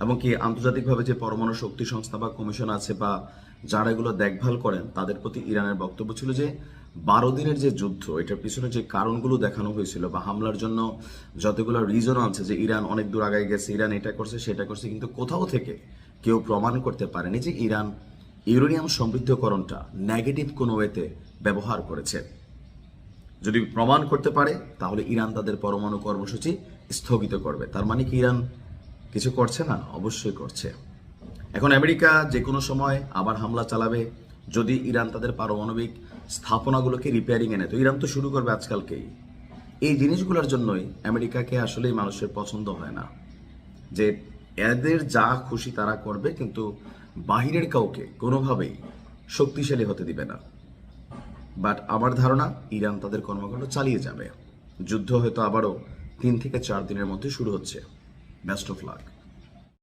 এবং কি আন্তর্জাতিকভাবে যে পরমাণু শক্তি সংস্থা বা কমিশন আছে বা যারা এগুলো দেখভাল করেন তাদের প্রতি ইরানের বক্তব্য ছিল যে 12 দিনের যে যুদ্ধ, এটার পিছনে যে কারণগুলো দেখানো হয়েছিল বা হামলার জন্য যতগুলো রিজন আছে যে ইরান অনেক দূর আগায় গেছে, ইরান এটা করছে সেটা করছে, কিন্তু কোথাও থেকে কেউ প্রমাণ করতে পারেনি যে ইরান ইউরেনিয়াম সমৃদ্ধকরণটা নেগেটিভ কোনো ওয়েতে ব্যবহার করেছে। যদি প্রমাণ করতে পারে তাহলে ইরান তাদের পরমাণু কর্মসূচি স্থগিত করবে। তার মানে কি ইরান কিছু করছে না? অবশ্যই করছে। এখন আমেরিকা যে কোনো সময় আবার হামলা চালাবে যদি ইরান তাদের পারমাণবিক স্থাপনাগুলোকে রিপেয়ারিং এনে। তো ইরান তো শুরু করবে আজকালকেই। এই জিনিসগুলোর জন্যই আমেরিকাকে আসলেই মানুষের পছন্দ হয় না, যে এদের যা খুশি তারা করবে কিন্তু বাহিরের কাউকে কোনোভাবেই শক্তিশালী হতে দিবে না। বাট আমার ধারণা ইরান তাদের কর্মকাণ্ড চালিয়ে যাবে। যুদ্ধ হয়তো আবারও 3 থেকে 4 দিনের মধ্যে শুরু হচ্ছে। Best of luck.